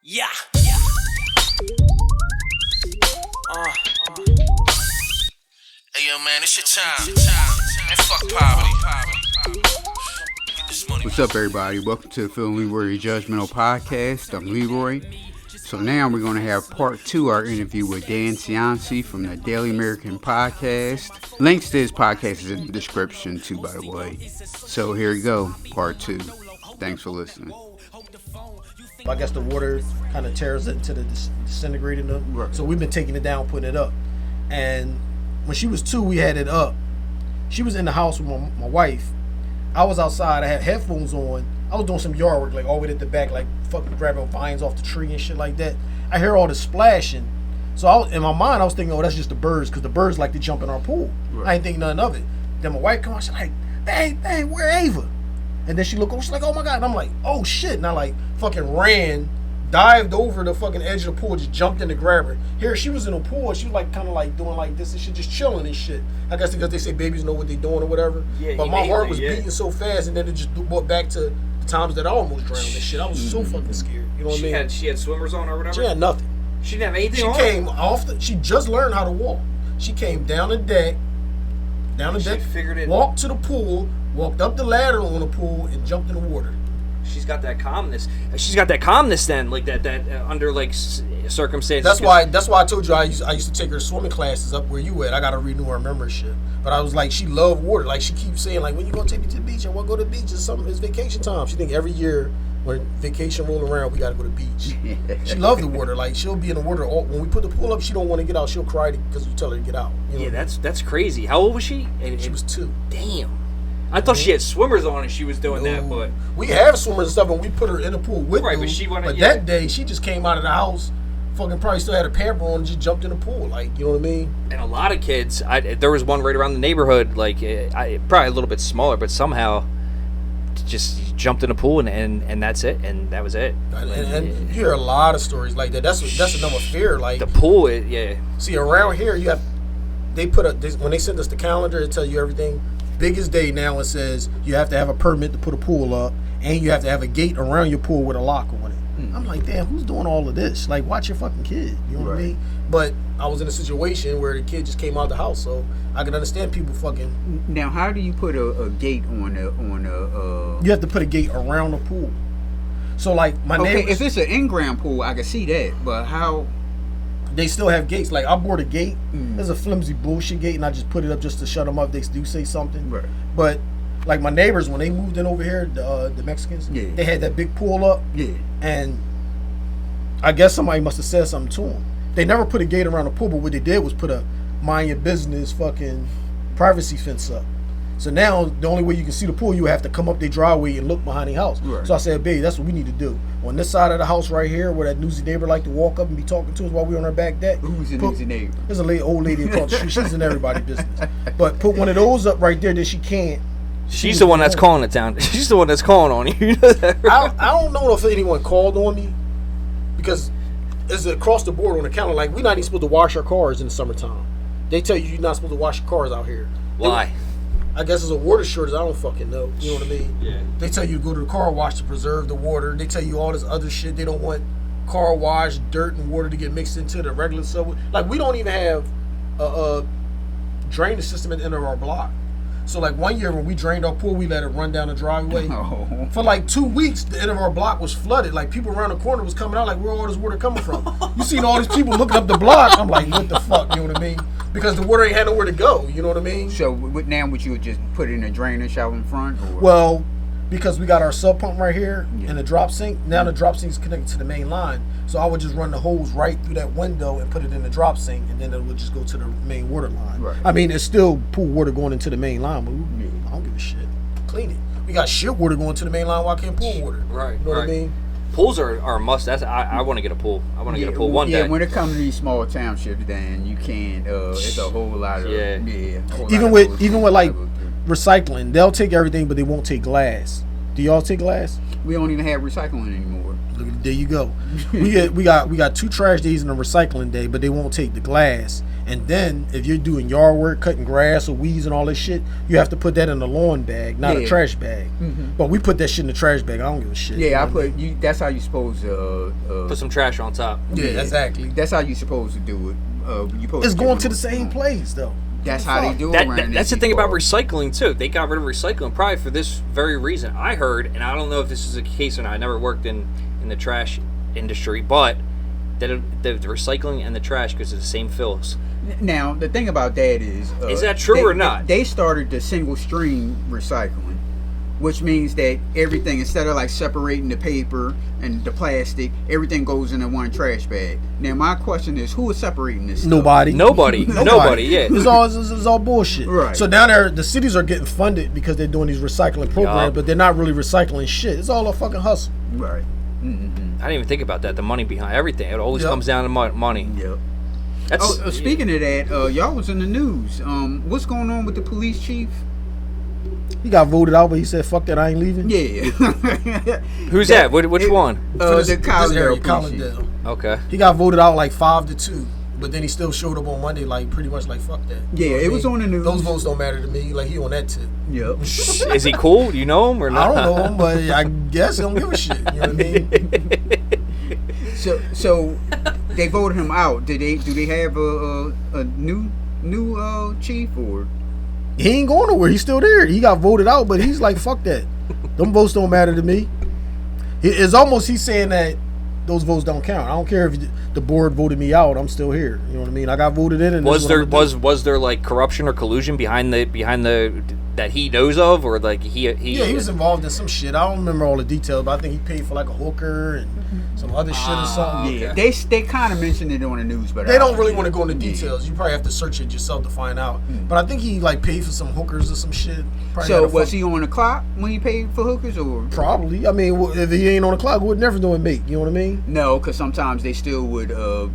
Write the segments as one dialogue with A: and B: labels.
A: Yeah.
B: Hey yo man, it's your time. And fuck poverty.
C: What's up, everybody? Welcome to the Phil and Leroy Judgmental Podcast. I'm Leroy. So now we're going to have part 2 of our interview with Dan Cianci from the Daily American Podcast. Links to his podcast is in the description too, by the way. So here you go, part 2. Thanks for listening.
D: I guess the water kind of tears it into the disintegrating them.
C: Right.
D: So we've been taking it down, putting it up. And when she was 2, we had it up. She was in the house with my wife. I was outside. I had headphones on. I was doing some yard work, like all the way at the back, like fucking grabbing vines off the tree and shit like that. I hear all this splashing. So in my mind, I was thinking, oh, that's just the birds, because the birds like to jump in our pool. Right. I ain't think nothing of it. Then my wife comes, she's like, hey, where Ava? And then she looked over, she's like, oh my God. And I'm like, oh shit. And I like fucking ran, dived over the fucking edge of the pool, just jumped in to grab her. Here, she was in the pool, she was like kind of like doing like this and shit, just chilling and shit. I guess because they say babies know what they doing or whatever. Yeah, but my heart was beating so fast, and then it just brought back to the times that I almost drowned and shit. I was so fucking scared. You know what I mean?
A: She had swimmers on or whatever?
D: She had nothing.
A: She didn't have anything on?
D: She came off she just learned how to walk. She came down the deck, walked to the pool, walked up the ladder on the pool, and jumped in the water.
A: She's got that calmness. She's got that calmness then, like that under like circumstances.
D: That's why I told you I used to take her swimming classes up where you at. I gotta renew her membership. But I was like, she loved water. Like she keeps saying, like, when you gonna take me to the beach? I want to go to the beach. It's vacation time. She think every year when vacation roll around, we gotta go to the beach. She loved the water. Like she'll be in the water when we put the pool up. She don't want to get out. She'll cry because we tell her to get out. You know?
A: Yeah, that's crazy. How old was she?
D: She was 2.
A: Damn. I thought she had swimmers on and she was doing that, but
D: we have swimmers and stuff, and we put her in the pool with them.
A: But
D: that day she just came out of the house, fucking probably still had a pamper on, and just jumped in the pool, like, you know what I mean?
A: And a lot of kids, there was one right around the neighborhood, like probably a little bit smaller, but somehow just jumped in the pool and that's it, and that was it.
D: And you hear a lot of stories like that. That's another fear, like
A: the pool. Yeah.
D: See, around here when they send us the calendar, it tells you everything. Biggest day now, it says you have to have a permit to put a pool up, and you have to have a gate around your pool with a lock on it. I'm like, damn, who's doing all of this? Like, watch your fucking kid. You know what I mean? But I was in a situation where the kid just came out of the house, so I can understand people fucking.
C: Now, how do you put a gate on a?
D: You have to put a gate around the pool. So like my neighbors,
C: if it's an in-ground pool, I can see that, but how?
D: They still have gates. Like I bought a gate. There's a flimsy bullshit gate, and I just put it up just to shut them up. They do say something.
C: Right.
D: But like my neighbors, when they moved in over here, the Mexicans, they had that big pool up.
C: Yeah.
D: And I guess somebody must have said something to them. They never put a gate around the pool, but what they did was put a mind your business fucking privacy fence up. So now the only way you can see the pool, you have to come up their driveway and look behind the house. Right. So I said, babe, that's what we need to do. On this side of the house right here, where that newsy neighbor like to walk up and be talking to us while we're on our back deck.
C: Who's the newsy neighbor?
D: There's a old lady across the street. She's in everybody's business. But put one of those up right there that she can't.
A: She's the one that's calling it down. She's the one that's calling on you.
D: I don't know if anyone called on me, because it's across the board on the counter. Like, we're not even supposed to wash our cars in the summertime. They tell you you're not supposed to wash your cars out here.
A: Why?
D: I guess it's a water shortage. I don't fucking know. You know what I mean?
A: Yeah.
D: They tell you to go to the car wash to preserve the water. They tell you all this other shit. They don't want car wash, dirt, and water to get mixed into the regular subway. Like, we don't even have a drainage system at the end of our block. So, like, one year when we drained our pool, we let it run down the driveway.
C: Oh.
D: For, like, 2 weeks, the end of our block was flooded. Like, people around the corner was coming out, like, where all this water coming from? You seen all these people looking up the block. I'm like, what the fuck? You know what I mean? Because the water ain't had nowhere to go. You know what I mean?
C: So, now would you just put it in a drainage out in front? Or?
D: Well, because we got our sub pump right here and the drop sink. Now the drop sink is connected to the main line. So I would just run the hose right through that window and put it in the drop sink, and then it would just go to the main water line. Right. I mean, it's still pool water going into the main line, but I don't give a shit. Clean it. We got shit water going to the main line. Why can't pool water?
A: Right.
D: You know what I mean?
A: Pools are a must. I want to get a pool. I want to get a pool one day.
C: Yeah, when it comes to these small townships, then you can't. It's a whole lot of
D: Even with like recycling, they'll take everything, but they won't take glass. Do y'all take glass?
C: We don't even have recycling anymore.
D: There you go. we got 2 trash days and a recycling day, but they won't take the glass. And then if you're doing yard work, cutting grass or weeds and all this shit, you have to put that in a lawn bag, not a trash bag. But we put that shit in the trash bag. I don't give a shit.
C: Yeah, that's how you supposed to
A: put some trash on top.
D: Yeah, exactly.
C: That's how you supposed to do it.
D: It's going to the same place though.
C: That's how they do it.
A: That's the thing about recycling too. They got rid of recycling probably for this very reason. I heard, and I don't know if this is a case or not. I never worked in the trash industry, but that the recycling and the trash goes to the same fills.
C: Now the thing about that is
A: that true or not?
C: They started the single stream recycling, which means that everything, instead of like separating the paper and the plastic, everything goes into one trash bag. Now my question is, who is separating this stuff?
A: Nobody. Yeah,
D: it's all bullshit.
C: Right.
D: So down there, the cities are getting funded because they're doing these recycling programs, but they're not really recycling shit. It's all a fucking hustle.
C: Right.
A: I didn't even think about that. The money behind everything. It always comes down to money.
C: Yep.
A: That's,
C: speaking of that, y'all was in the news. What's going on with the police chief?
D: He got voted out, but he said, "Fuck that, I ain't leaving."
C: Yeah.
A: Who's that? Which one?
C: The Collindale.
A: Okay.
D: He got voted out like 5-2, but then he still showed up on Monday, like pretty much like fuck that.
C: Yeah, it was on the news.
D: Those votes don't matter to me. Like he on that tip.
C: Yep.
A: Is he cool? Do you know him or not?
D: I don't know him, but I guess he don't give a shit. You know what I mean?
C: So they voted him out. Do they have a new chief or?
D: He ain't going nowhere. He's still there. He got voted out, but he's like, fuck that. Them votes don't matter to me. It's almost he's saying that those votes don't count. I don't care if the board voted me out. I'm still here. You know what I mean? I got voted in. And
A: was there like corruption or collusion behind the that he knows of, or like he
D: was involved in some shit. I don't remember all the details, but I think he paid for like a hooker and some other shit or something.
C: Yeah, okay. They kind of mentioned it on the news, but
D: they don't really want to go into details. You probably have to search it yourself to find out. But I think he like paid for some hookers or some shit. Probably
C: so was he on the clock when he paid for hookers, or?
D: Probably. I mean, if he ain't on the clock, what difference do it make? You know what I mean?
C: No, because sometimes they still would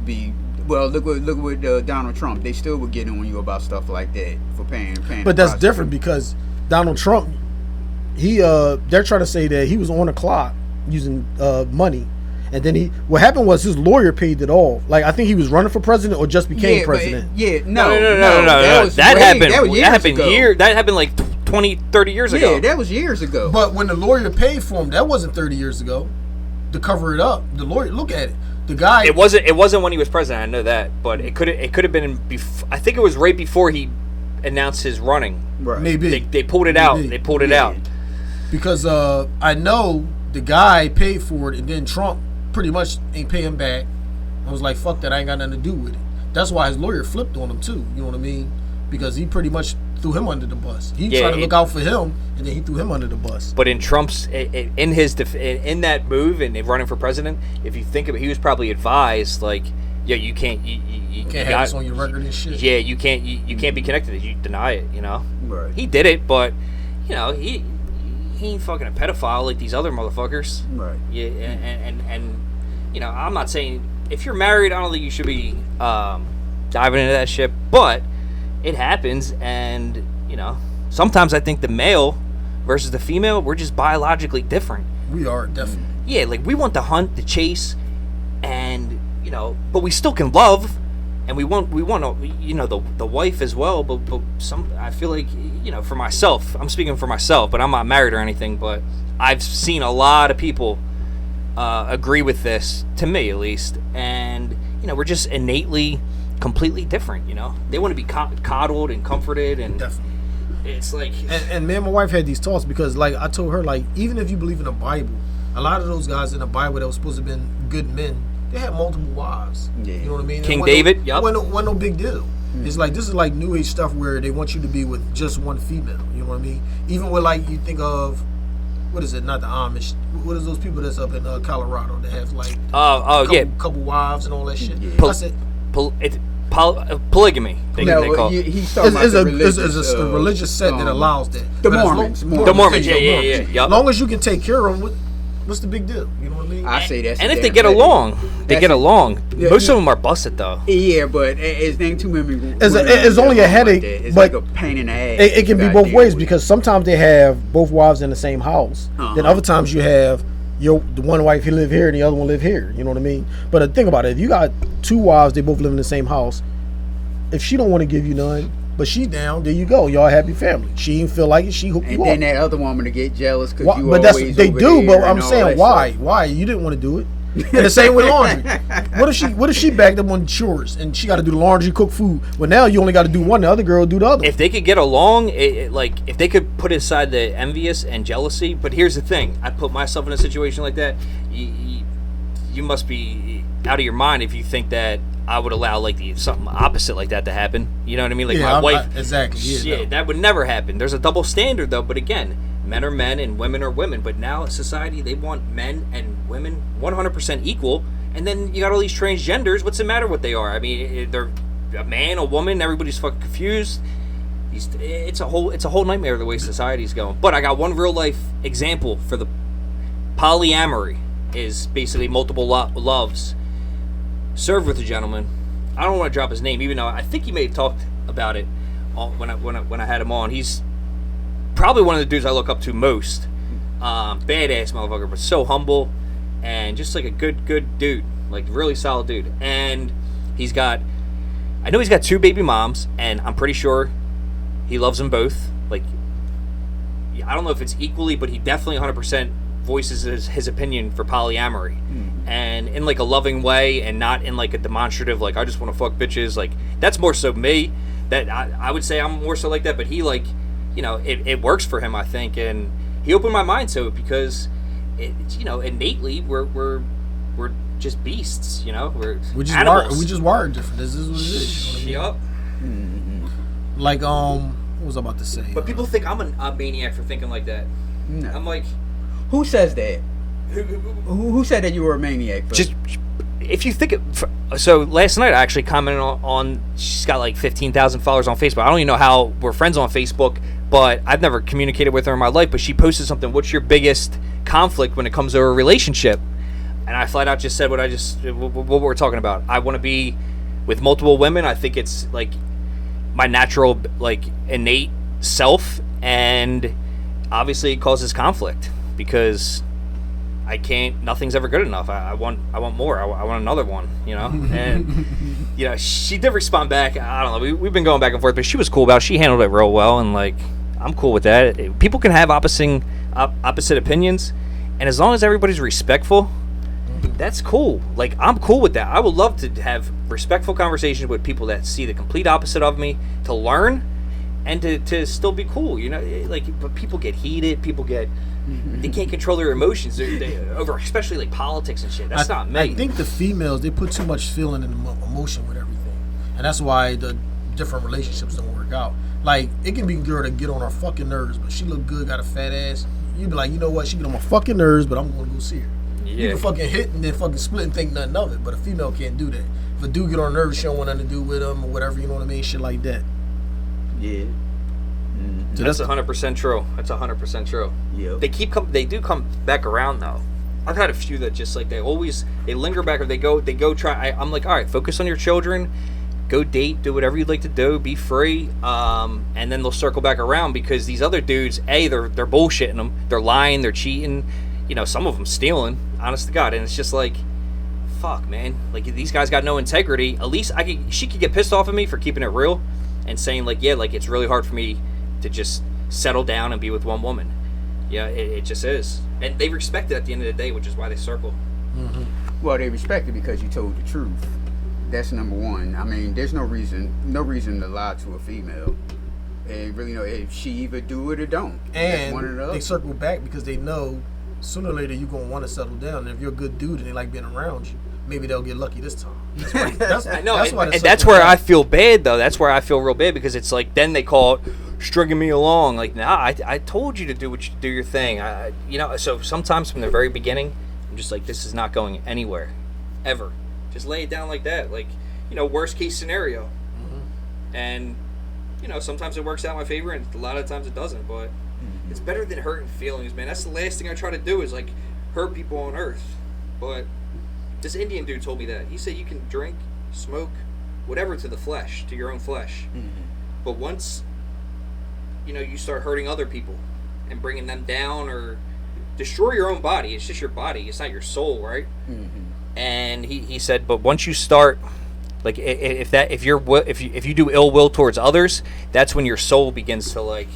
C: be. Well, look what Donald Trump. They still would get on you about stuff like that for paying.
D: But that's different because Donald Trump, they're trying to say that he was on the clock using money, and then what happened was his lawyer paid it all. Like I think he was running for president or just became president.
A: No. That happened like 20, 30 years ago.
C: Yeah, that was years ago.
D: But when the lawyer paid for him, that wasn't 30 years ago. To cover it up, the lawyer, look at it. The guy.
A: It wasn't when he was president. I know that, but it could have been. I think it was right before he announced his running.
C: Right.
D: Maybe
A: they pulled it out. They pulled it out
D: because I know the guy paid for it, and then Trump pretty much ain't pay him back. I was like, fuck that, I ain't got nothing to do with it. That's why his lawyer flipped on him too. You know what I mean? Because he pretty much threw him under the bus. He tried to look out for him, and then he threw him under the bus.
A: But in Trump's in that move and running for president, if you think of it, he was probably advised like, yeah, you can't
D: have this on your record and shit.
A: Yeah, you can't be connected. You deny it. You know.
C: Right.
A: He did it, but you know he ain't fucking a pedophile like these other motherfuckers.
C: Right.
A: Yeah, and you know, I'm not saying if you're married, I don't think you should be diving into that shit, but it happens, and you know, sometimes I think the male versus the female, we're just biologically different.
D: We are definitely.
A: Yeah, like we want to hunt, to chase, and you know, but we still can love, and we want you know the wife as well. But I feel like, you know, for myself, I'm speaking for myself, but I'm not married or anything. But I've seen a lot of people agree with this, to me at least, and you know, we're just innately completely different. You know, they want to be coddled and comforted, and
D: definitely.
A: It's like,
D: and me and my wife had these talks because, like, I told her, like, even if you believe in the Bible, a lot of those guys in the Bible that were supposed to have been good men, they had multiple wives.
C: Yeah.
D: You know what I mean?
A: King David.
D: Yep. Wasn't no big deal. It's like, this is like New Age stuff where they want you to be with just one female. You know what I mean? Even with, like, you think of, what is it? Not the Amish. What is those people that's up in Colorado that have like couple wives and all that shit?
C: Yeah.
D: I said,
A: polygamy. They call it.
C: He's talking about
D: it's a religious set that allows that.
C: The Mormons.
A: The Mormons. Yeah.
D: As long as you can take care of them, what's the big deal? You know what I mean?
C: I say that's.
A: And if they get along, Yeah, most of them are busted though.
C: Yeah, but it's ain't too many.
D: It's only a headache,
C: it's
D: but
C: like a pain in the ass.
D: It can be both ways because sometimes they have both wives in the same house. Then other times you have the one wife he live here and the other one live here. You know what I mean? But think about it: if you got two wives, they both live in the same house. if she don't want to give you none, but she down, there you go. Y'all happy family. She ain't feel like it. She hooked you up.
C: And then that other woman to get jealous because you
D: but
C: always
D: they
C: over
D: do.
C: there
D: But I'm
C: and all
D: saying
C: that
D: why?
C: stuff.
D: Why you didn't want to do it? And the same with laundry. What if she backed up on chores and she got to do the laundry, cook food? Well, now you only got to do one. The other girl do the other.
A: If they could get along, like if they could put aside the envious and jealousy. But here's the thing: I put myself in a situation like that. You must be out of your mind if you think that I would allow like something opposite like that to happen. You know what I mean? Like my wife.
D: Exactly.
A: Yeah, that would never happen. There's a double standard though. But again, men are men and women are women. But now in society, they want men and women 100% equal. And then you got all these transgenders. What's the matter what they are? I mean, they're a man, a woman. Everybody's fucking confused. It's a whole nightmare the way society's going. But I got one real life example for the polyamory. Is basically multiple loves served with a gentleman. I don't want to drop his name, even though I think he may have talked about it when I had him on. He's probably one of the dudes I look up to most. Badass motherfucker, but so humble and just like a good dude, like really solid dude. And I know he's got 2 baby moms, and I'm pretty sure he loves them both. Like, I don't know if it's equally, but he definitely 100% voices his opinion for polyamory, and in like a loving way, and not in like a demonstrative like I just want to fuck bitches. Like that's more so me. That I would say I'm more so like that, but he like, you know, it works for him, I think, and he opened my mind to it because you know, innately we're just beasts, you know, we're just animals.
D: We just wired different. This is what it is. You know what I mean?
A: Yup.
D: Like what was I about to say?
A: But people think I'm a maniac for thinking like that.
C: No.
A: I'm like,
C: who says that? Who said that you were a maniac?
A: Just if you think it. So last night I actually commented on she's got like 15,000 followers on Facebook. I don't even know how we're friends on Facebook, but I've never communicated with her in my life. But she posted something. What's your biggest conflict when it comes to a relationship? And I flat out just said what we're talking about. I want to be with multiple women. I think it's like my natural, like innate self, and obviously it causes conflict. Because I can't. Nothing's ever good enough. I want more. I want another one. You know. And you know, she did respond back. I don't know. We've been going back and forth, but she was cool about it. She handled it real well, and like I'm cool with that. People can have opposite opinions, and as long as everybody's respectful, that's cool. Like I'm cool with that. I would love to have respectful conversations with people that see the complete opposite of me, to learn, and to still be cool. You know, like but people get heated. People get. They can't control their emotions. They over, especially like politics and shit. That's not me.
D: I think the females, they put too much feeling and emotion with everything, and that's why the different relationships don't work out. Like it can be a girl that get on our fucking nerves, but she look good, got a fat ass. You be like, you know what? She get on my fucking nerves, but I'm gonna go see her.
A: Yeah.
D: You can fucking hit and then fucking split and think nothing of it, but a female can't do that. If a dude get on her nerves, she don't want nothing to do with him or whatever. You know what I mean? Shit like that.
C: Yeah.
D: So
A: that's 100% true. That's 100% true.
C: Yeah.
A: They do come back around though. I've had a few that just like they linger back, or they go try. I'm like, all right, focus on your children, go date, do whatever you'd like to do, be free, and then they'll circle back around because these other dudes, they're bullshitting them, they're lying, they're cheating, you know, some of them stealing, honest to God, and it's just like, fuck, man, like these guys got no integrity. At least she could get pissed off at me for keeping it real and saying like, yeah, like it's really hard for me to just settle down and be with one woman. Yeah, it just is. And they respect it at the end of the day, which is why they circle.
D: Mm-hmm.
C: Well, they respect it because you told the truth. That's number one. I mean, there's no reason to lie to a female. And really, know if she either do it or don't.
D: And
C: one or the other.
D: they circle back because they know sooner or later you're gonna want to settle down. And if you're a good dude and they like being around you, maybe they'll get lucky this time.
A: I know, and that's where I feel bad though. That's where I feel real bad because it's like then they call it stringing me along. Like, nah, I told you to do your thing. You know, so sometimes from the very beginning, I'm just like, this is not going anywhere, ever. Just lay it down like that. Like, you know, worst case scenario. Mm-hmm. And you know, sometimes it works out in my favor, and a lot of times it doesn't. But it's better than hurting feelings, man. That's the last thing I try to do is like hurt people on earth. But this Indian dude told me that. He said you can drink, smoke, whatever to the flesh, to your own flesh. Mm-hmm. But once, you know, you start hurting other people and bringing them down or destroy your own body. It's just your body. It's not your soul, right? Mm-hmm. And he said, but once you start Like if you do ill will towards others, that's when your soul begins to like,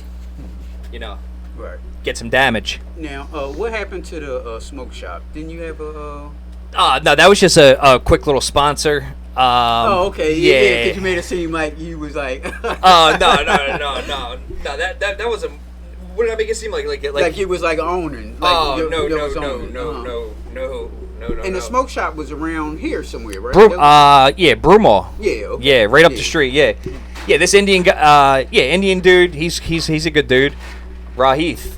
C: Right.
A: get some damage.
C: Now, what happened to the smoke shop? Didn't you have a?
A: No, that was just a quick little sponsor.
C: Oh, okay.
A: Yeah.
C: Because you made it seem like you was like.
A: Oh no. That was a. What did I make it seem like?
C: Like you was like owning. Like
A: Oh no.
C: And the smoke shop was around here somewhere, right?
A: Brumall.
C: Yeah. Okay.
A: Yeah, right up the street. Yeah. This Indian guy. Indian dude. He's a good dude. Rahith.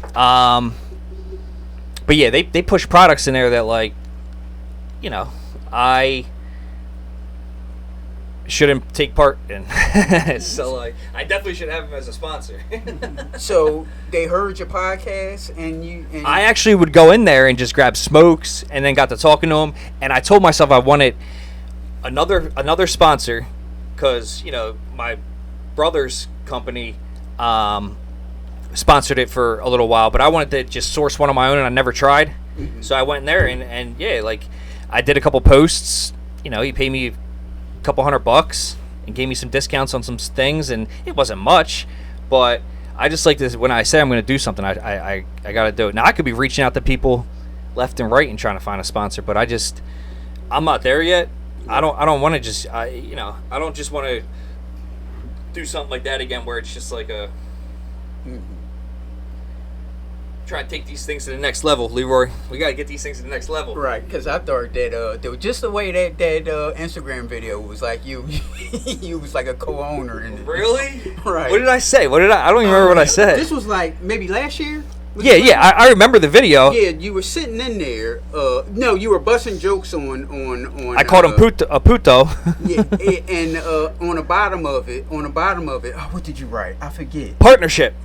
A: But yeah, they push products in there that like, I shouldn't take part in. So like, I definitely should have him as a sponsor.
C: So they heard your podcast, and you. And
A: I actually would go in there and just grab smokes, and then got to talking to him, and I told myself I wanted another sponsor, because my brother's company sponsored it for a little while, but I wanted to just source one of my own, and I never tried.
C: Mm-hmm.
A: So I went in there and like I did a couple posts. He paid me a couple $100 and gave me some discounts on some things, and it wasn't much, but I just like this. When I say I'm going to do something, I got to do it. Now I could be reaching out to people left and right and trying to find a sponsor, but I'm not there yet. I don't want to just I don't just want to do something like that again, where it's just like a. Try to take these things to the next level, Leroy. We gotta get these things to the next level.
C: Right, because I thought that just the way that Instagram video was like you was like a co-owner in it.
A: Really?
C: Right.
A: What did I say? I don't even remember what I said.
C: This was like maybe last year.
A: Yeah. I remember the video.
C: Yeah, you were sitting in there. No, you were busting jokes on.
A: I called him puto.
C: Yeah, and on the bottom of it. Oh, what did you write? I forget.
A: Partnership.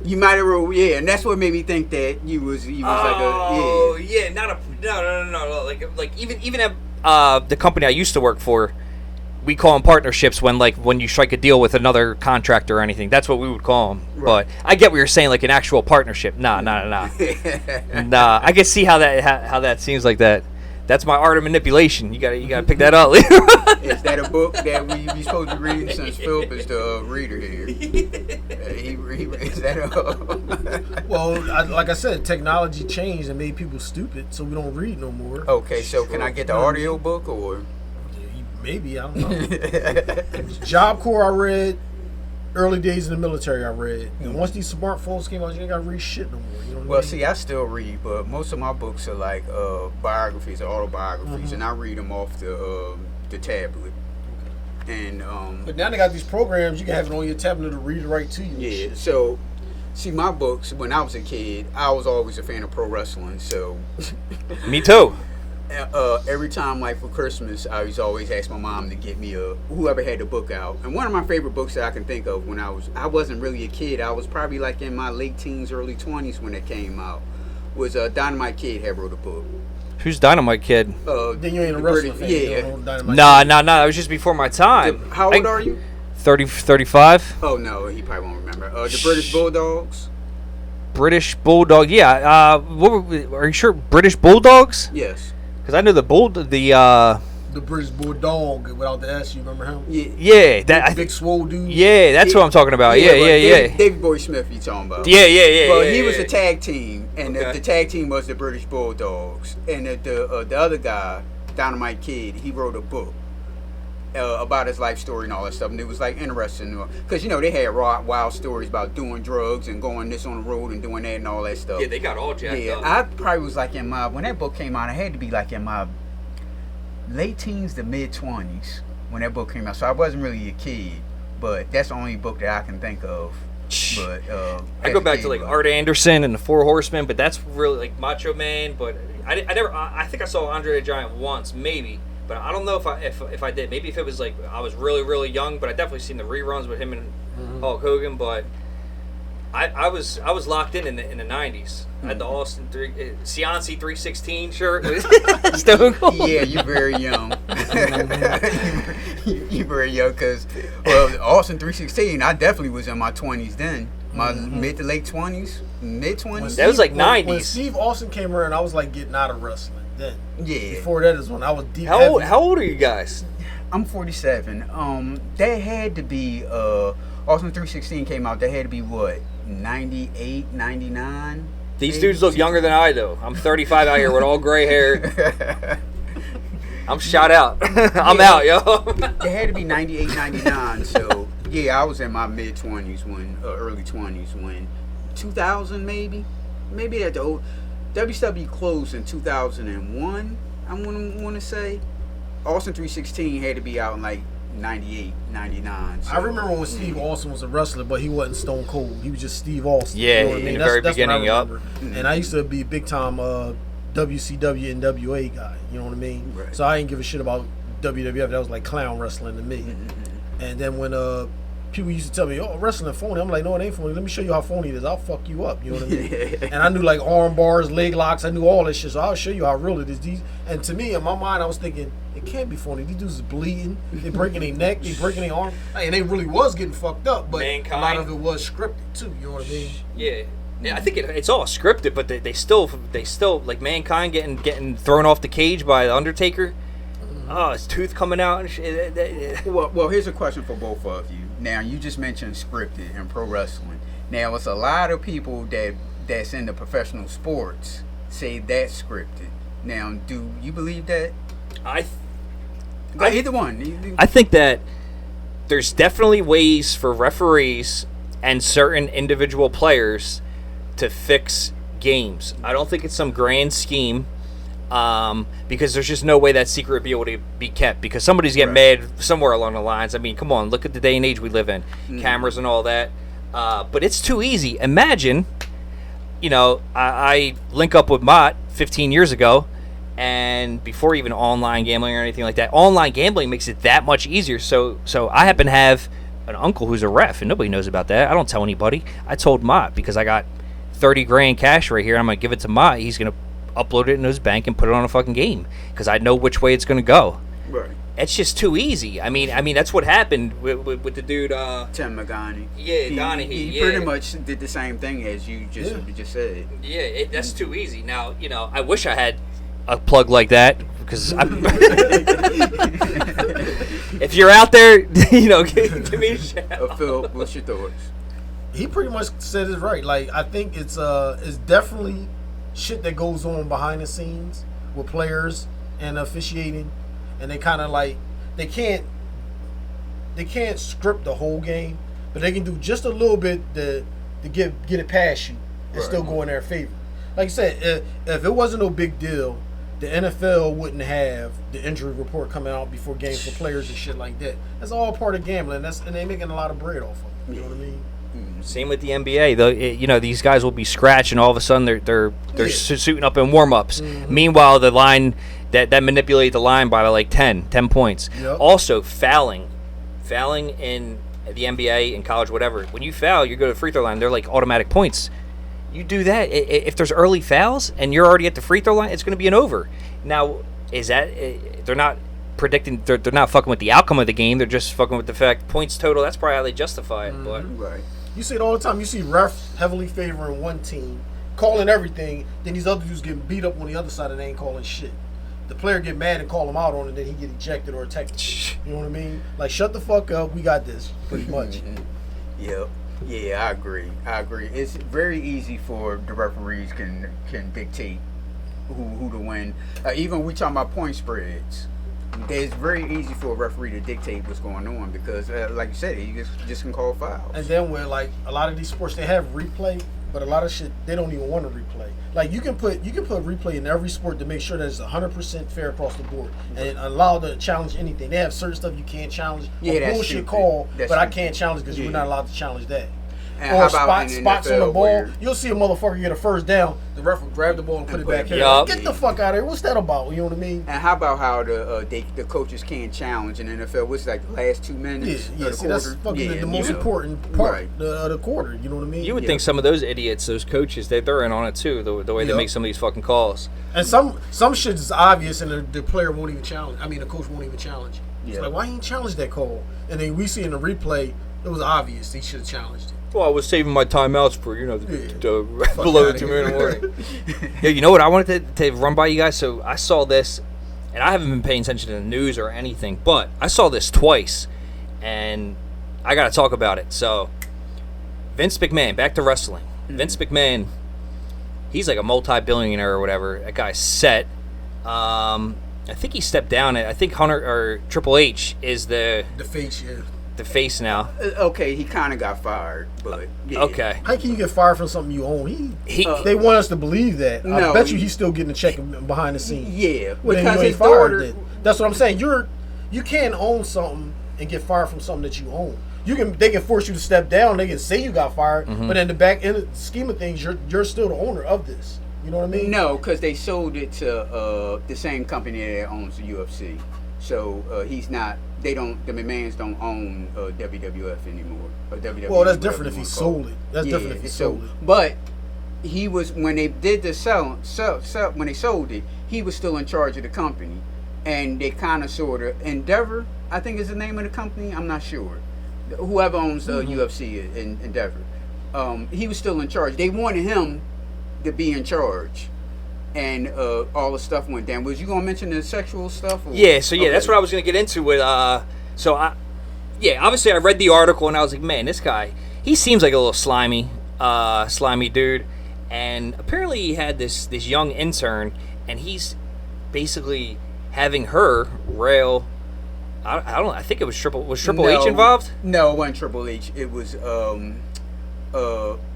C: You might have wrote, and that's what made me think that you was like a
A: no. Like even at the company I used to work for, we call them partnerships when you strike a deal with another contractor or anything. That's what we would call them. Right. But I get what you're saying, like an actual partnership. Nah. Nah, I can see how that seems like that. That's my art of manipulation. You gotta pick that up.
C: Is that a book that we supposed to read since Philip is the reader here? Is that
D: Well, like I said, technology changed and made people stupid, so we don't read no more.
C: Okay, so can I get the audio book or?
D: Maybe, I don't know. Job Corps I read. Early days in the military I read. And once these smartphones came out, you ain't got to read shit no more. You know what I mean?
C: See, I still read, but most of my books are like biographies or autobiographies, and I read them off the tablet. And
D: but now they got these programs, you can have it on your tablet to read it right to you.
C: Yeah, so see, my books, when I was a kid, I was always a fan of pro wrestling, so
A: Me too.
C: Every time, like for Christmas, I was always ask my mom to get me whoever had the book out. And one of my favorite books that I can think of when I wasn't really a kid, I was probably like in my late teens, early 20s when it came out, was Dynamite Kid had wrote a book.
A: Who's Dynamite Kid?
D: Then you ain't a wrestling fan.
C: Yeah.
A: Nah. That was just before my time.
C: How old are you?
A: 35.
C: Oh no, he probably won't remember. The British Bulldogs.
A: British Bulldog. Yeah. Are you sure British Bulldogs?
C: Yes.
A: Because I know the
D: British Bulldog without the S. You remember him?
A: Yeah. That
D: big swole dude.
A: Yeah, that's what I'm talking about. Yeah.
C: David Boy Smith, you talking about?
A: Yeah.
C: But he was a tag team, and the tag team was the British Bulldogs, and the other guy, Dynamite Kid, he wrote a book about his life story and all that stuff, and it was like interesting because they had wild stories about doing drugs and going this on the road and doing that and all that stuff.
A: Yeah, they got all jacked up.
C: Yeah, I probably was like when that book came out, I had to be like in my late teens to mid 20s when that book came out, so I wasn't really a kid, but that's the only book that I can think of. But
A: I go back to like Art Anderson and the Four Horsemen, but that's really like Macho Man. But I think I saw Andre the Giant once, maybe. But I don't know if I did. Maybe if it was like I was really, really young, but I definitely seen the reruns with him and Hulk Hogan. But I was locked in the 90s. I had the Austin Cianci 316 shirt. Stone Cold.
C: Yeah, you're very young. You're very young because Austin 316. I definitely was in my 20s then. My mid to late 20s, mid 20s.
A: That was like 90s.
D: When Steve Austin came around, I was like getting out of wrestling then.
C: Yeah.
D: Before that is when I was deep.
A: How old are you guys?
C: I'm 47. That had to be Austin 316 came out. That had to be what, 98, 99?
A: These dudes look younger than I do. I'm 35 out here with all gray hair. I'm shot out. I'm out, yo.
C: It had to be 98, 99. So yeah, I was in my mid 20s when early 20s when 2000 maybe at the old WCW closed in 2001. I want to say Austin 316 had to be out in like 98, 99. So.
D: I remember when Steve Austin was a wrestler, but he wasn't Stone Cold. He was just Steve Austin.
A: Yeah,
D: you know what I mean?
A: in the very beginning, yup.
D: And I used to be a big time WCW NWA guy. You know what I mean?
C: Right.
D: So I didn't give a shit about WWF. That was like clown wrestling to me. And then when people used to tell me, "Oh, wrestling phony," I'm like, "No, it ain't phony. Let me show you how phony it is. I'll fuck you up." You know what I mean? And I knew like arm bars, leg locks. I knew all that shit. So I'll show you how real it is. And to me, in my mind, I was thinking, it can't be phony. These dudes is bleeding. They breaking their neck. They breaking their arm. And they really was getting fucked up. But
A: Mankind.
D: a lot of it was scripted too. You know what I mean?
A: Yeah, I think it's all scripted, but they still like Mankind getting thrown off the cage by the Undertaker. Oh, his tooth coming out and shit.
C: Well, here's a question for both of you. Now, you just mentioned scripted in pro wrestling. Now, it's a lot of people that's in the professional sports say that's scripted. Now, do you believe that? Either one.
A: I think that there's definitely ways for referees and certain individual players to fix games. I don't think it's some grand scheme. Because there's just no way that secret would be able to be kept, because somebody's getting mad somewhere along the lines. I mean, come on, look at the day and age we live in, cameras and all that. But it's too easy. Imagine, I link up with Mott 15 years ago, and before even online gambling or anything like that, online gambling makes it that much easier. So I happen to have an uncle who's a ref, and nobody knows about that. I don't tell anybody. I told Mott because I got 30 grand cash right here. I'm gonna give it to Mott. He's gonna upload it into his bank and put it on a fucking game because I know which way it's going to go.
C: Right.
A: It's just too easy. I mean that's what happened with the dude.
C: Tim McGonaghy.
A: Yeah, Donahue.
C: He pretty much did the same thing as you just said.
A: Yeah, that's too easy. Now, I wish I had a plug like that because if you're out there, give me a shout.
C: Phil, what's your thoughts?
D: He pretty much said it right. Like, I think it's definitely shit that goes on behind the scenes with players and officiating, and they kind of like they can't script the whole game, but they can do just a little bit to get it past you and still go in their favor. Like you said, if it wasn't no big deal, the NFL wouldn't have the injury report coming out before games for players and shit like that. That's all part of gambling. And they making a lot of bread off of it. You know what I mean?
A: Same with the NBA. These guys will be scratched, and all of a sudden they're suiting up in warm-ups. Meanwhile, the line that manipulate the line by like 10 points.
D: Yep.
A: Also, fouling in the NBA and college, whatever. When you foul, you go to the free throw line. They're like automatic points. You do that if there's early fouls and you're already at the free throw line, it's going to be an over. Now, is that they're not predicting? They're not fucking with the outcome of the game. They're just fucking with the fact points total. That's probably how they justify it. But
C: Right.
D: You see it all the time. You see refs heavily favoring one team, calling everything. Then these other dudes getting beat up on the other side and they ain't calling shit. The player get mad and call him out on it, then he get ejected or ejected. You know what I mean? Like, shut the fuck up. We got this, pretty much.
C: Yep. Yeah, I agree. It's very easy for the referees can dictate who to win. Even we talking about point spreads. It's very easy for a referee to dictate what's going on because, like you said, you just can call fouls.
D: And then where like a lot of these sports they have replay, but a lot of shit they don't even want to replay. Like you can put replay in every sport to make sure that it's 100% fair across the board and allow to challenge anything. They have certain stuff you can't challenge.
C: Yeah, that's
D: bullshit
C: stupid.
D: call,
C: That's
D: but I
C: stupid.
D: can't challenge because we're not allowed to challenge that.
C: And
D: Or
C: how about in the
D: spots on the
C: NFL
D: ball.
C: where-
D: You'll see a motherfucker get a first down. The ref will grab the ball and put it back here.
A: Yup.
D: Get the fuck out of here. What's that about? You know what I mean?
C: And how about how the coaches can't challenge in the NFL? What's like the last 2 minutes?
D: Yeah.
C: of the
D: See, that's
C: quarter?
D: fucking
C: Yeah,
D: the most
C: you know.
D: important part
C: Right.
D: of the quarter. You know what I mean?
A: you would think some of those idiots, those coaches, they're in on it too. The way they
D: Yup.
A: make some of these fucking calls.
D: And some shit is obvious, and the player won't even challenge. I mean, the coach won't even challenge. It's
C: Yeah.
D: like, why he didn't challenge that call? And then we see in the replay, it was obvious he should have challenged it.
A: Well, I was saving my timeouts for
D: Yeah.
A: below
D: outta
A: 2
D: here.
A: minute warning. Yeah, you know what I wanted to run by you guys? So I saw this and I haven't been paying attention to the news or anything, but I saw this twice, and I got to talk about it. So, Vince McMahon, back to wrestling. Vince McMahon, he's like a multi-billionaire or whatever. That guy's set. I think he stepped down. I think Hunter or Triple H is the
D: face, yeah.
A: The face now.
C: Okay, he kind of got fired, but yeah.
A: Okay.
D: How can you get fired from something you own? They want us to believe that.
C: No,
D: I bet you he's still getting a check behind the scenes.
C: Yeah,
D: well,
C: because
D: then you
C: his
D: ain't fired.
C: daughter.
D: Then. That's what I'm saying. You can't own something and get fired from something that you own. They can force you to step down. They can say you got fired, but in the scheme of things, you're still the owner of this. You know what I mean?
C: No, because they sold it to the same company that owns the UFC. So he's not. The McMahons don't own WWF anymore. Or WWE,
D: well, that's different if he sold it. That's different if he sold it.
C: But he was, when they did the when they sold it, he was still in charge of the company, and they kind of sort of Endeavor, I think is the name of the company. I'm not sure. Whoever owns UFC in Endeavor, he was still in charge. They wanted him to be in charge. And all the stuff went down. Was you gonna mention the sexual stuff? Or?
A: Yeah, so okay. That's what I was gonna get into with. Obviously I read the article and I was like, man, this guy, he seems like a little slimy dude. And apparently he had this young intern, and he's basically having her rail. I don't know. I think it was Triple H involved.
C: No, it wasn't Triple H. It was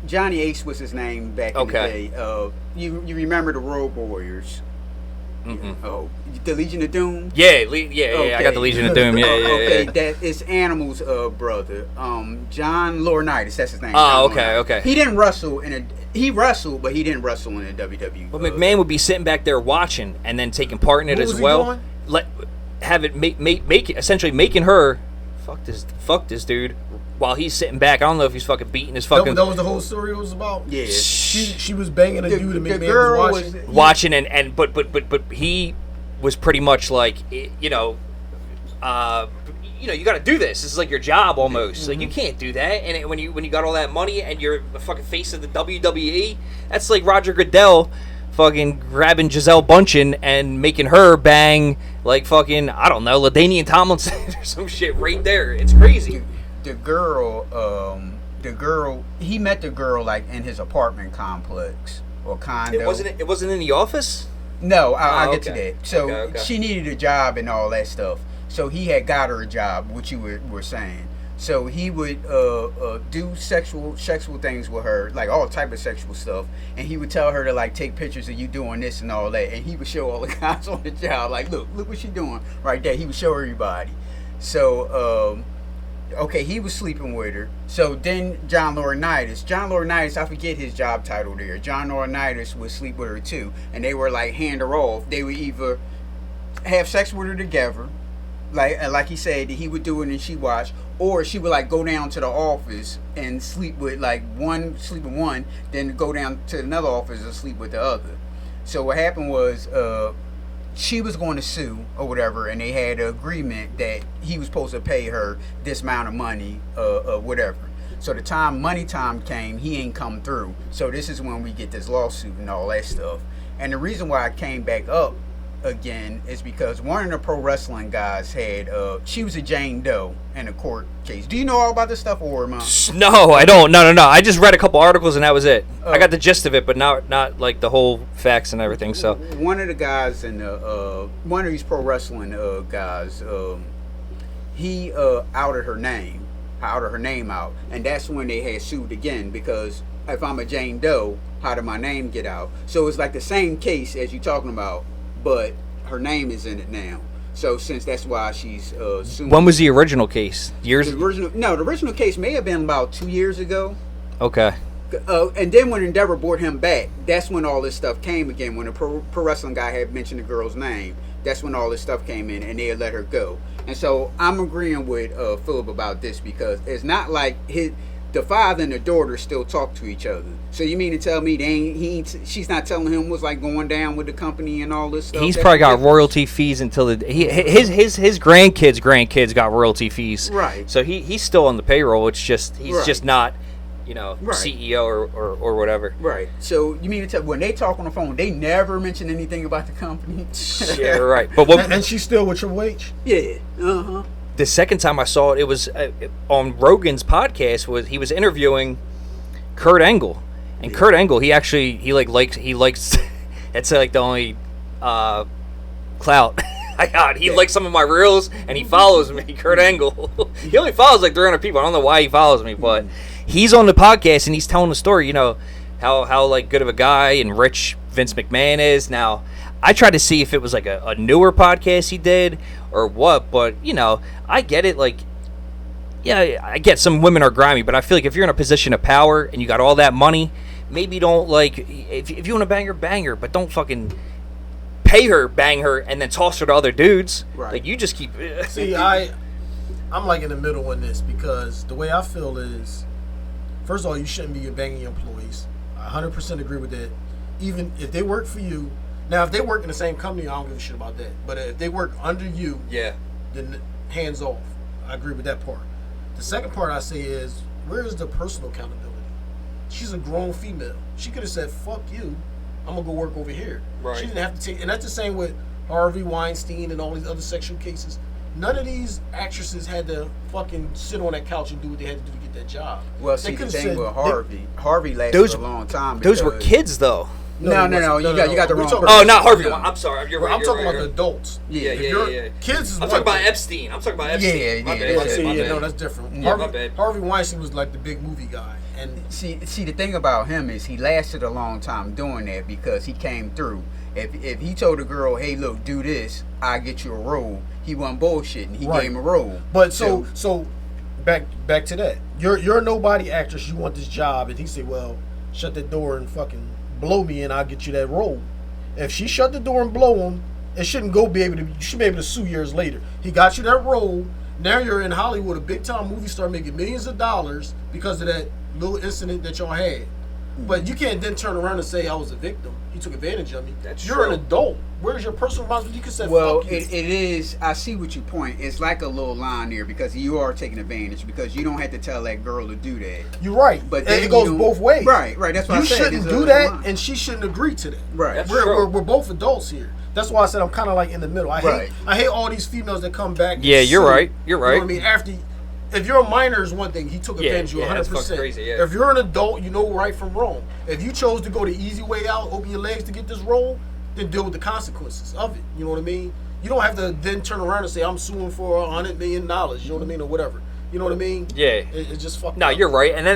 C: Johnny Ace was his name back in the day. You remember the Road Warriors? Mm-hmm. Oh, the Legion of Doom.
A: Yeah, okay. I got the Legion of Doom. Yeah.
C: Okay, that is Animal's brother, John Laurinaitis. That's his name.
A: Oh, okay.
C: He didn't wrestle he wrestled, but he didn't wrestle in the WWE.
A: But McMahon would be sitting back there watching and then taking part in it as well. Have it make essentially making her fuck this dude. While he's sitting back, I don't know if he's fucking beating his fucking.
D: That was the whole story it was about.
C: Yeah,
D: she was banging a dude.
C: The girl was
A: watching, but he was pretty much like, you got to do this. This is like your job almost. Mm-hmm. Like you can't do that. And when you got all that money and you're the fucking face of the WWE, that's like Roger Goodell fucking grabbing Giselle Bundchen and making her bang like fucking, I don't know, LaDainian Tomlinson or some shit right there. It's crazy.
C: The girl, he met the girl like in his apartment complex or condo.
A: It wasn't in the office?
C: No, I'll get to that. So she needed a job and all that stuff. So he had got her a job, which you were saying. So he would do sexual things with her, like all type of sexual stuff, and he would tell her to like take pictures of you doing this and all that, and he would show all the guys on the job like, look what she doing right there. He would show everybody. So okay, he was sleeping with her. So then John Laurinaitis, I forget his job title there. John Laurinaitis would sleep with her too, and they were like hand her off. They would either have sex with her together, like he said, he would do it and she watch, or she would like go down to the office and sleep with one, then go down to another office and sleep with the other. So what happened was she was going to sue or whatever, and they had an agreement that he was supposed to pay her this amount of money, whatever. So the money time came, he ain't come through. So this is when we get this lawsuit and all that stuff. And the reason why I came back up again is because one of the pro wrestling guys had she was a Jane Doe in a court case. Do you know all about this stuff, or am I?
A: No, I don't. No. I just read a couple articles and that was it. I got the gist of it, but not like the whole facts and everything. So
C: one of the guys in one of these pro wrestling guys, he outed her name out, and that's when they had sued again, because if I'm a Jane Doe, how did my name get out? So it's like the same case as you talking about, but her name is in it now. So since that's why she's suing.
A: When was the original case? The
C: original case may have been about 2 years ago.
A: Okay.
C: And then when Endeavor brought him back, that's when all this stuff came again. When the pro wrestling guy had mentioned the girl's name, that's when all this stuff came in, and they had let her go. And so I'm agreeing with Philip about this, because it's not like the father and the daughter still talk to each other. So you mean to tell me she's not telling him what's like going down with the company and all this stuff?
A: He's probably got royalty fees until his grandkids got royalty fees.
C: Right.
A: So he's still on the payroll. It's just he's just not,
C: Right.
A: CEO or whatever.
C: Right. So you mean to tell when they talk on the phone, they never mention anything about the company?
A: Yeah, right. But
D: and she's still with Triple H?
C: Yeah. Uh-huh.
A: The second time I saw it, it was on Rogan's podcast. He was interviewing Kurt Angle, and Kurt Angle, he likes that's like the only clout I got. He likes some of my reels, and he follows me. Kurt Angle, he only follows like 300 people. I don't know why he follows me, but he's on the podcast and he's telling the story. How like good of a guy and rich Vince McMahon is. Now, I tried to see if it was like a newer podcast he did or what, but I get it. Like, yeah, I get some women are grimy, but I feel like if you're in a position of power and you got all that money, maybe don't like if you want to bang her, but don't fucking pay her, bang her, and then toss her to other dudes.
C: Right.
A: Like, you just keep.
D: See, I'm like in the middle on this because the way I feel is, first of all, you shouldn't be banging your employees. I 100% agree with that. Even if they work for you. Now, if they work in the same company, I don't give a shit about that. But if they work under you,
A: Yeah.
D: then hands off. I agree with that part. The second part I say is, where is the personal accountability? She's a grown female. She could have said, fuck you, I'm going to go work over here.
A: Right.
D: She didn't have to take, and that's the same with Harvey Weinstein and all these other sexual cases. None of these actresses had to fucking sit on that couch and do what they had to do to get that job.
C: Well,
D: They
C: see, the
D: could've
C: thing
D: said-
C: with Harvey lasted
A: Those-
C: a long time.
A: Those were
C: because-
A: kids, though.
C: No. You got the
D: We're
C: wrong
D: talking-
C: person.
A: Oh, not Harvey.
C: No.
A: I'm sorry. You're right.
D: I'm
A: you're
D: talking
A: right,
D: about
A: you're
D: the
A: right.
D: adults.
C: Yeah,
D: If
C: yeah,
D: you're-
A: yeah.
D: Kids is
A: I'm
D: one
A: talking about
D: thing.
A: Epstein. I'm talking about Epstein.
C: Yeah,
A: My
C: yeah,
A: bad, my
C: that's
A: bad,
C: it.
A: my bad.
D: No, that's different.
C: Yeah,
A: my bad.
D: Harvey Weinstein was like the big movie guy, and
C: See, the thing about him is he lasted a long time doing that because he came through. If he told a girl, hey, look, do this, I get you a role, he wasn't bullshitting. He
D: Right.
C: gave him a role.
D: But so back to that. You're a nobody actress. You want this job, and he said, "Well, shut the door and fucking blow me, and I'll get you that role." If she shut the door and blow him, it shouldn't you should be able to sue years later. He got you that role. Now you're in Hollywood, a big time movie star, making millions of dollars because of that little incident that y'all had. But you can't then turn around and say I was a victim. He took advantage of me.
A: That's
D: You're
A: true.
D: an adult. Where's your personal responsibility? You can say,
C: Well,
D: fuck you.
C: it is. I see what you point. It's like a little line there because you are taking advantage because you don't have to tell that girl to do that.
D: You're right.
C: But
D: But
C: then
D: it goes
C: you-
D: both ways.
C: Right. That's what
D: You
C: I said.
D: shouldn't
C: It's
D: do
C: a
D: that,
C: line.
D: and she shouldn't agree to that.
C: Right.
A: That's
D: We're,
A: true.
D: we're both adults here. That's why I said I'm kind of like in the middle.
C: Right.
D: I hate all these females that come back. And
A: Yeah, you're
D: sue.
A: right. You're
D: You
A: right.
D: know what I mean? After, if you're a minor is one thing. He took
A: Yeah,
D: advantage of you
A: yeah, that's
D: 100%.
A: fucking crazy, yeah.
D: If you're an adult, you know right from wrong. If you chose to go the easy way out, open your legs to get this role, then deal with the consequences of it. You know what I mean? You don't have to then turn around and say I'm suing for $100 million. You know what I mean, or whatever. You know what I mean?
A: Yeah.
D: It's just fucked
A: No,
D: up.
A: you're right, and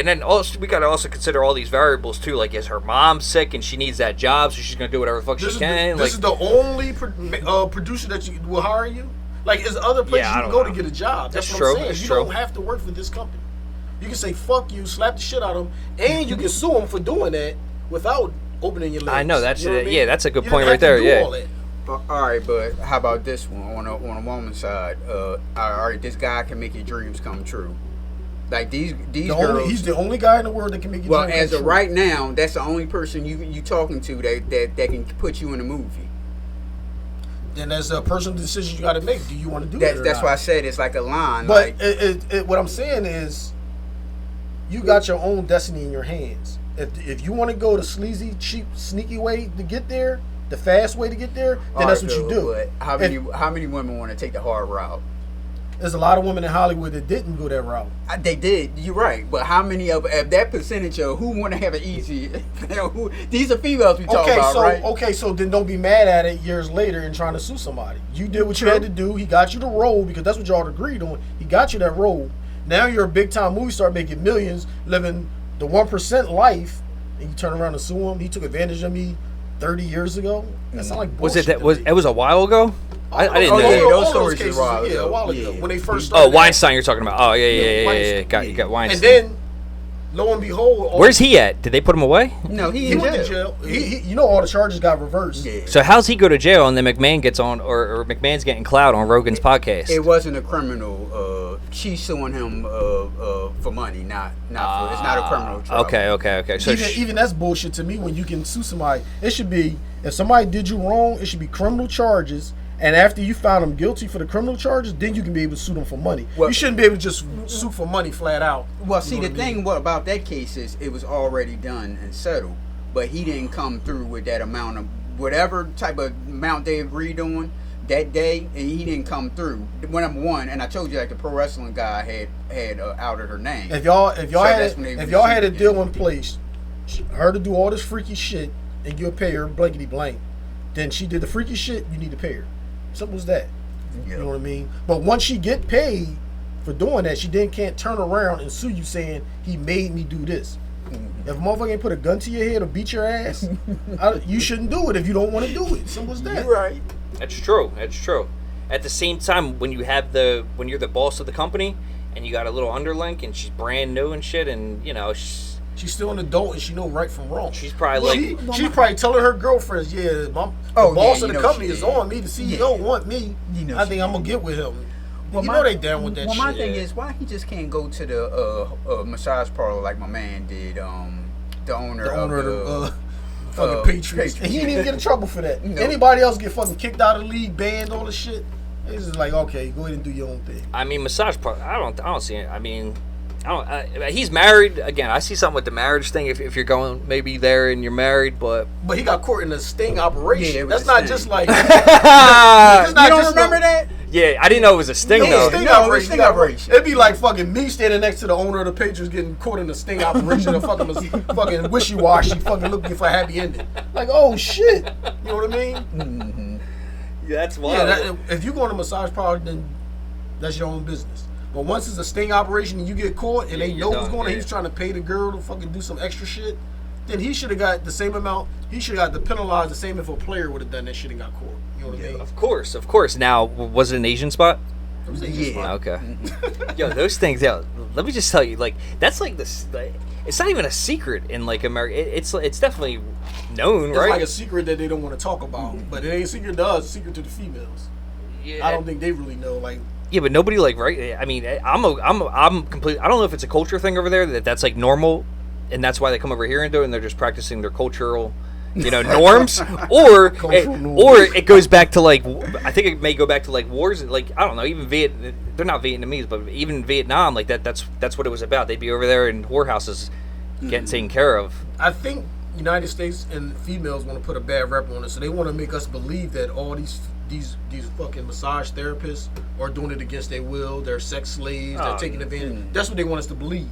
A: then also we gotta also consider all these variables too. Like, is her mom sick and she needs that job, so she's gonna do whatever the fuck
D: This
A: she
D: is
A: can?
D: this is the only producer that you will hire you. Like, there's other places
A: Yeah, I
D: you can
A: don't
D: go
A: know.
D: to get a job. That's,
A: That's
D: what I'm
A: true,
D: saying.
A: that's
D: You
A: true.
D: don't have to work for this company. You can say fuck you, slap the shit out of them, and you can sue them for doing that without opening your legs.
A: I know, that's
D: You what I mean?
A: yeah, that's a good
D: You
A: point
D: didn't
A: right
D: have to
A: there.
D: do
A: Yeah.
D: all that.
C: All right, but how about this one on a woman's side? All right, this guy can make your dreams come true. Like these girls.
D: He's the only guy in the world that can make you.
C: Well, as of right now, that's the only person you talking to that can put you in a movie.
D: Then there's a personal decision you got to make. Do you want to do that?
C: That's why I said it's like a line.
D: But
C: like,
D: what I'm saying is, you got your own destiny in your hands. If you want to go the sleazy, cheap, sneaky way to get there, the fast way to get there, then that's what you do.
C: But how many women want to take the hard route?
D: There's a lot of women in Hollywood that didn't go that route.
C: They did. You're right. But how many of that percentage of who want to have an easy? These are females we talk about, right?
D: Okay, so then don't be mad at it years later and trying to sue somebody. You did what you had to do. He got you the role because that's what y'all agreed on. He got you that role. Now you're a big time movie star making millions, living the 1% life, and you turn around and sue him. He took advantage of me 30 years ago. That sounds like
A: Was
D: bullshit
A: it that
D: to
A: was
D: me.
A: it was a while ago? I didn't
C: oh,
A: know.
C: yeah,
A: that.
C: those
D: all
C: stories
D: cases,
C: are a while
D: yeah, a
C: ago.
D: while ago
C: Yeah.
D: when they first
A: Oh,
D: started.
A: Weinstein, you're talking about. Oh, yeah.
D: Weinstein.
A: Got you got Weinstein.
D: And then, lo and behold,
A: Where's he at? Did they put him away?
C: No,
D: he went to jail. He, you know, all the charges got reversed.
C: Yeah.
A: So how's he go to jail and then McMahon gets on, or McMahon's getting clout on Rogan's podcast?
C: It wasn't a criminal. She's suing him for money, not for. It's not a criminal trial.
A: Okay. So
D: Even that's bullshit to me. When you can sue somebody, it should be if somebody did you wrong, it should be criminal charges, And after you found them guilty for the criminal charges, then you can be able to sue them for money.
C: Well,
D: you shouldn't be able to just sue for money flat out.
C: Well, see, the thing about that case is it was already done and settled, but he didn't come through with that amount of whatever type of amount they agreed on that day, and he didn't come through. Well, number one, and I told you like the pro wrestling guy had outed her name.
D: If y'all had a deal in place, her to do all this freaky shit, and you'll pay her blankety blank, then she did the freaky shit. You need to pay her. Simple as that.
C: Yep.
D: You know what I mean? But once she get paid for doing that, she then can't turn around and sue you saying he made me do this. If a motherfucker ain't put a gun to your head or beat your ass, you shouldn't do it if you don't want to do it. Simple as that.
C: You're right.
A: That's true. That's true. At the same time, when you're the boss of the company and you got a little underlink and she's brand new and shit, and you know
D: she's still an adult and she know right from wrong.
A: She's probably
D: she's probably telling her girlfriends, the boss of the company is on me. The CEO want me. I think I'm gonna get with him. Well, they down with that shit.
C: Well, my thing is, why he just can't go to the massage parlor like my man did, the owner of the
D: fucking Patriots. And he didn't even get in trouble for that. No. Anybody else get fucking kicked out of the league, banned, all the shit? It's just like, okay, go ahead and do your own thing.
A: I mean, massage parlor, I don't see it. I mean, he's married. Again, I see something with the marriage thing if you're going maybe there and you're married, but
D: he got caught in a sting operation. Yeah, that's not just like
C: you don't remember that?
A: Yeah, I didn't know it was a sting though.
D: Sting operation. It'd be like fucking me standing next to the owner of the Patriots getting caught in a sting operation and fucking wishy-washy, fucking looking for a happy ending. Like, oh shit. You know what I mean?
C: Mm-hmm.
A: Yeah, that's wild.
D: Yeah, if you go on a massage parlor, then that's your own business. But once it's a sting operation and you get caught and they know what's going on, he's trying to pay the girl to fucking do some extra shit, then he should have got the same amount. He should have got the penalized the same if a player would have done that shit and got caught. You know what I mean?
A: Of course. Now, was it an Asian spot?
D: It was an Asian spot.
A: Okay. Yo, those things, let me just tell you, like, that's like this, like, it's not even a secret in, like, America. It's definitely known, right?
D: It's like a secret that they don't want to talk about. But it ain't a secret to us, it's a secret to the females. Yeah. I don't think they really know, like.
A: Yeah, but nobody, like, right? I mean, I'm completely, I don't know if it's a culture thing over there, that's, like, normal, and that's why they come over here and do it, and they're just practicing their cultural, norms, or it goes back to, like, I think it may go back to, like, wars, like, I don't know, even they're not Vietnamese, but even Vietnam, like, that's what it was about. They'd be over there in whorehouses getting taken care of.
D: I think United States and females want to put a bad rep on it, so they want to make us believe that all these fucking massage therapists are doing it against their will. They're sex slaves. They're taking advantage. That's what they want us to believe.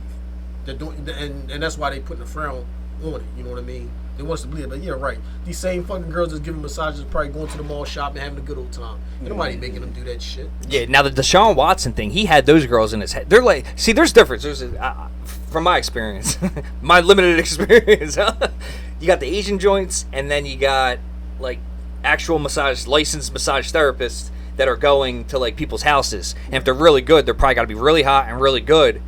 D: They're doing, and that's why they putting a frown on it. You know what I mean? They want us to believe it. But yeah, right. These same fucking girls that's giving massages are probably going to the mall shopping and having a good old time. Ain't nobody making them do that shit.
A: Yeah. Now the Deshaun Watson thing, he had those girls in his head. They're like, see, there's difference. From my experience, my limited experience. You got the Asian joints, and then you got like actual licensed massage therapists that are going to like people's houses, and if they're really good, they're probably got to be really hot and really good.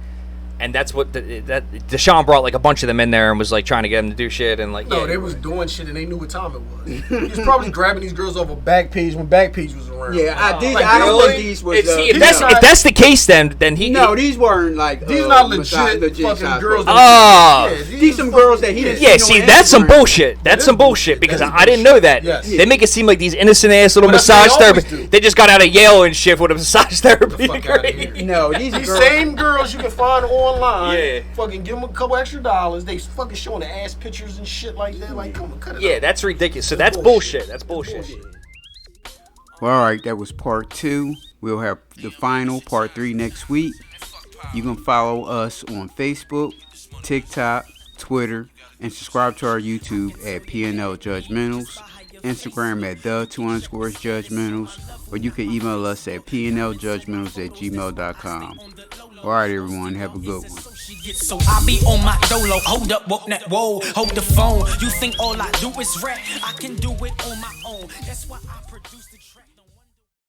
A: And that's what that Deshaun brought like a bunch of them in there and was like trying to get them to do shit and like.
D: No, they was doing shit and they knew what time it was. He was probably grabbing these girls off a Backpage when Backpage was around.
C: Yeah, I don't think these was.
A: If that's the case, then he.
C: No, these weren't like.
D: These not legit fucking girls.
A: Oh,
C: these some girls that he didn't.
A: Yeah, see, that's some bullshit. That's some bullshit because I didn't know that.
D: Yes.
A: They make it seem like these innocent ass little massage therapists. They just got out of Yale and shit with a massage therapy degree.
C: No, these
D: same girls you can find online, fucking give them a couple extra dollars. They fucking showing the ass pictures and shit like that. Like, come on, cut it out.
A: Yeah, that's ridiculous. So that's bullshit. That's bullshit.
C: Well, all right, that was part 2. We'll have the final part 3 next week. You can follow us on Facebook, TikTok, Twitter, and subscribe to our YouTube at pnljudgementals, Instagram at the_judgementals, or you can email us at pnljudgementals@gmail.com. All right, everyone, have a good one.
E: So I be on my dolo, hold up, walk that whoa, hold the phone. You think all I do is rap? I can do it on my own. That's why I produce the track.